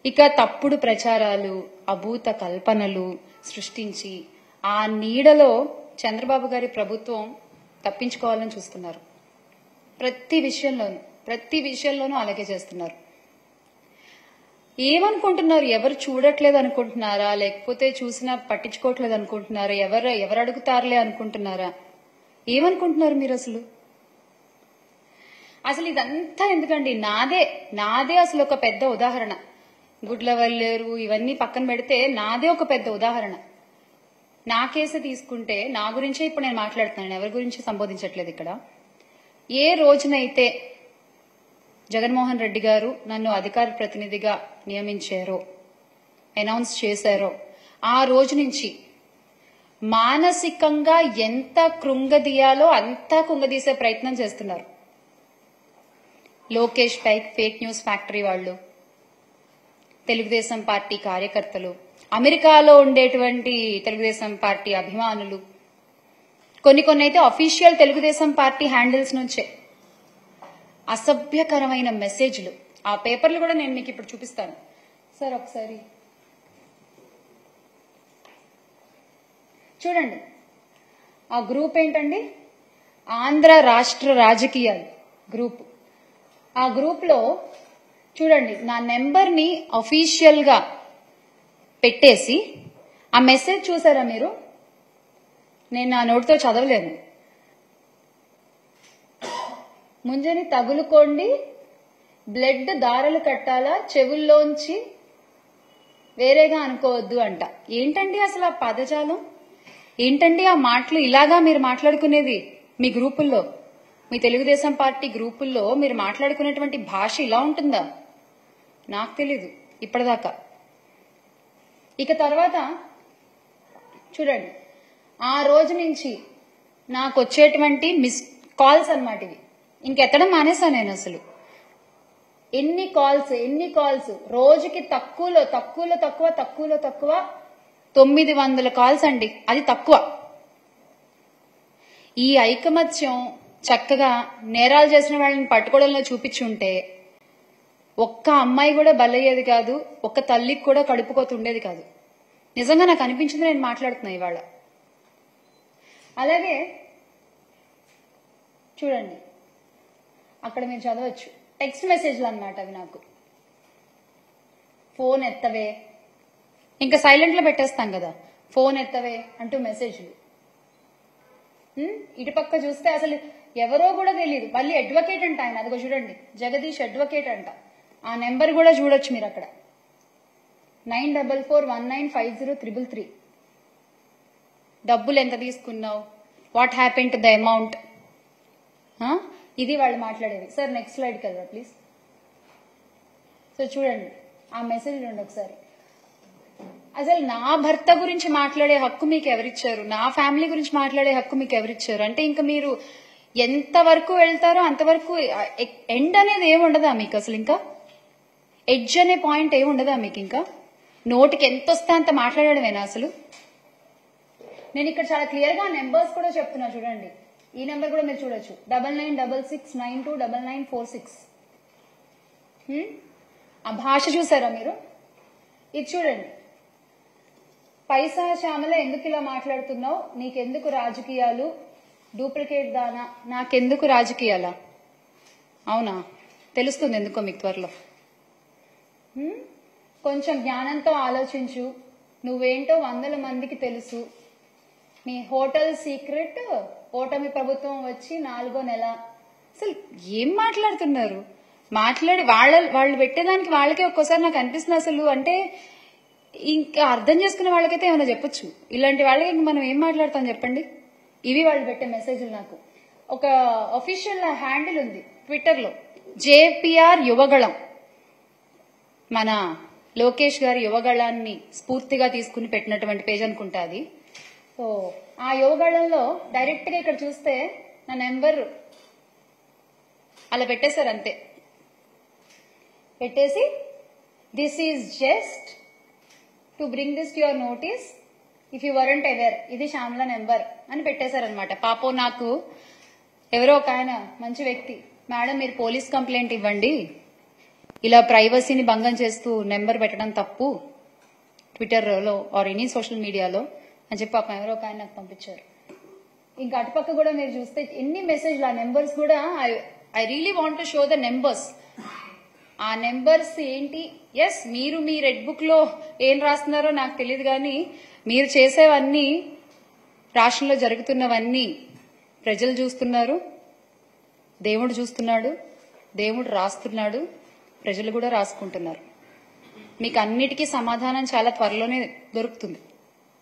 ఇక తప్పుడు ప్రచారాలు, అభూత కల్పనలు సృష్టించి ఆ నీడలో చంద్రబాబు గారి ప్రభుత్వం తప్పించుకోవాలని చూస్తున్నారు. ప్రతి విషయంలోనూ అలాగే చేస్తున్నారు. ఏమనుకుంటున్నారు? ఎవరు చూడట్లేదు అనుకుంటున్నారా? లేకపోతే చూసినా పట్టించుకోవట్లేదు అనుకుంటున్నారా? ఎవరు అడుగుతారులే అనుకుంటున్నారా? ఏమనుకుంటున్నారు మీరు? అసలు ఇదంతా ఎందుకండి? నాదే అసలు ఒక పెద్ద ఉదాహరణ. గుడ్లవల్లేరు ఇవన్నీ పక్కన పెడితే నాదే ఒక పెద్ద ఉదాహరణ. నా కేసు తీసుకుంటే నా గురించే ఇప్పుడు నేను మాట్లాడుతున్నాను, ఎవరి గురించి సంబోధించట్లేదు ఇక్కడ. ఏ రోజునైతే జగన్మోహన్ రెడ్డి గారు నన్ను అధికార ప్రతినిధిగా నియమించారో, అనౌన్స్ చేశారో, ఆ రోజు నుంచి మానసికంగా ఎంత కృంగదీయాలో అంతా కుంగదీసే ప్రయత్నం చేస్తున్నారు. లోకేష్ ఫేక్ న్యూస్ ఫ్యాక్టరీ వాళ్ళు, తెలుగుదేశం పార్టీ కార్యకర్తలు, అమెరికాలో ఉండేటువంటి తెలుగుదేశం పార్టీ అభిమానులు, కొన్ని అయితే అఫీషియల్ తెలుగుదేశం పార్టీ హ్యాండిల్స్ నుంచే అసభ్యకరమైన మెసేజ్లు. ఆ పేపర్లు కూడా నేను మీకు ఇప్పుడు చూపిస్తాను సార్. ఒకసారి చూడండి. ఆ గ్రూప్ ఏంటండి? ఆంధ్ర రాష్ట్ర రాజకీయాలు గ్రూప్. ఆ గ్రూప్ లో చూడండి, నా నెంబర్ ని అఫీషియల్ గా పెట్టేసి ఆ మెసేజ్ చూసారా మీరు? నేను నా నోటితో చదవలేను. ముంజని తగులుకోండి, బ్లడ్ దారలు కట్టాలా, చెవుల్లోంచి వేరేగా అనుకోవద్దు అంట. ఏంటండి అసలు ఆ పదజాలం? ఏంటండి ఆ మాటలు? ఇలాగా మీరు మాట్లాడుకునేది మీ గ్రూపుల్లో, మీ తెలుగుదేశం పార్టీ గ్రూపుల్లో మీరు మాట్లాడుకునేటువంటి భాష ఇలా ఉంటుందా? నాకు తెలీదు ఇప్పటిదాకా. ఇక తర్వాత చూడండి, ఆ రోజు నుంచి నాకు వచ్చేటువంటి మిస్ కాల్స్ అన్నమాట ఇవి. ఇంకెత్తడం మానేసా నేను. అసలు ఎన్ని కాల్స్ రోజుకి తక్కువలో తక్కువ 900 కాల్స్ అండి. అది తక్కువ. ఈ ఐకమత్యం చక్కగా నేరాలు చేసిన వాళ్ళని పట్టుకోవడంలో చూపించుంటే ఒక్క అమ్మాయి కూడా బలయ్యేది కాదు, ఒక్క తల్లికి కూడా కడుపుకోతుండేది కాదు. నిజంగా నాకు అనిపించింది, నేను మాట్లాడుతున్నా ఇవాళ. అలాగే చూడండి, అక్కడ మీరు చదవచ్చు టెక్స్ట్ మెసేజ్లు అన్నమాట అవి. నాకు ఫోన్ ఎత్తవే, ఇంకా సైలెంట్ లో పెట్టేస్తాం కదా, ఫోన్ ఎత్తవే అంటూ మెసేజ్లు. ఇటుపక్క చూస్తే అసలు ఎవరో కూడా తెలియదు. మళ్ళీ అడ్వకేట్ అంట ఆయన. అదిగో చూడండి, జగదీష్ అడ్వకేట్ అంట. ఆ నెంబర్ కూడా చూడొచ్చు మీరు అక్కడ, 9441950333. డబ్బులు ఎంత తీసుకున్నావు, what happen to the amount, ఇది వాళ్ళు మాట్లాడేది. సార్ నెక్స్ట్ స్లైడ్కి వెళ్దాం ప్లీజ్. సో చూడండి ఆ మెసేజ్ చూడండి ఒకసారి. అసలు నా భర్త గురించి మాట్లాడే హక్కు మీకు ఎవరిచ్చారు? నా ఫ్యామిలీ గురించి మాట్లాడే హక్కు మీకు ఎవరిచ్చారు? అంటే ఇంకా మీరు ఎంత వరకు వెళ్తారో అంతవరకు. ఎండ్ అనేది ఏముండదా మీకు? అసలు ఇంకా ఎడ్జ్ అనే పాయింట్ ఏముండదా మీకు? ఇంకా నోటికి ఎంత వస్తే అంత మాట్లాడడమేనా అసలు? నేను ఇక్కడ చాలా క్లియర్ గా నెంబర్స్ కూడా చెప్తున్నా చూడండి. ఈ నెంబర్ కూడా మీరు చూడొచ్చు, 9966929946. ఆ భాష చూసారా మీరు? ఇది చూడండి, పైసా శ్యామల ఎందుకు ఇలా మాట్లాడుతున్నావు, నీకెందుకు రాజకీయాలు, డూప్లికేట్ దానా, నాకెందుకు రాజకీయాలా? అవునా, తెలుస్తుంది ఎందుకో మీకు త్వరలో. కొంచెం జ్ఞానంతో ఆలోచించు, నువ్వేంటో 100 మందికి తెలుసు. నీ హోటల్ సీక్రెట్ ఓటమి ప్రభుత్వం వచ్చి 4వ నెల. అసలు ఏం మాట్లాడుతున్నారు? వాళ్ళు పెట్టేదానికి వాళ్ళకే ఒక్కోసారి నాకు అనిపిస్తుంది అసలు. అంటే ఇంకా అర్థం చేసుకునే వాళ్ళకైతే ఏమైనా చెప్పొచ్చు, ఇలాంటి వాళ్ళకి మనం ఏం మాట్లాడతాం చెప్పండి? ఇవి వాళ్ళు పెట్టే మెసేజ్లు. నాకు ఒక అఫీషియల్ హ్యాండిల్ ఉంది ట్విట్టర్ లో, జేపీఆర్ యువగళం. మన లోకేష్ గారి యువగళాన్ని స్ఫూర్తిగా తీసుకుని పెట్టినటువంటి పేజ్ అనుకుంటా అది. సో ఆ యువగళంలో డైరెక్ట్ గా ఇక్కడ చూస్తే నా నెంబర్ అలా పెట్టేశారు అంతే. పెట్టేసి this is just to bring this to your notice if you weren't aware, ఇది శ్యామల నెంబర్ అని పెట్టేశారనమాట. పాపం నాకు ఎవరో ఒక ఆయన మంచి వ్యక్తి, మేడం మీరు పోలీస్ కంప్లైంట్ ఇవ్వండి, ఇలా ప్రైవసీని భంగం చేస్తూ నెంబర్ పెట్టడం తప్పు ట్విట్టర్లో ఆర్ ఎనీ సోషల్ మీడియాలో అని చెప్పి పాపం ఎవరో ఒక ఆయన నాకు పంపించారు. ఇంకా అటుపక్క కూడా మీరు చూస్తే ఎన్ని మెసేజ్లు, ఆ నెంబర్స్ కూడా I really want to show the numbers. ఆ నెంబర్స్ ఏంటి? ఎస్, మీరు మీ రెడ్ బుక్ లో ఏం రాస్తున్నారో నాకు తెలియదు, కానీ మీరు చేసేవన్నీ, రాష్ట్రంలో జరుగుతున్నవన్నీ ప్రజలు చూస్తున్నారు, దేవుడు చూస్తున్నాడు, దేవుడు రాస్తున్నాడు, ప్రజలు కూడా రాసుకుంటున్నారు. మీకు అన్నిటికీ సమాధానం చాలా త్వరలోనే దొరుకుతుంది.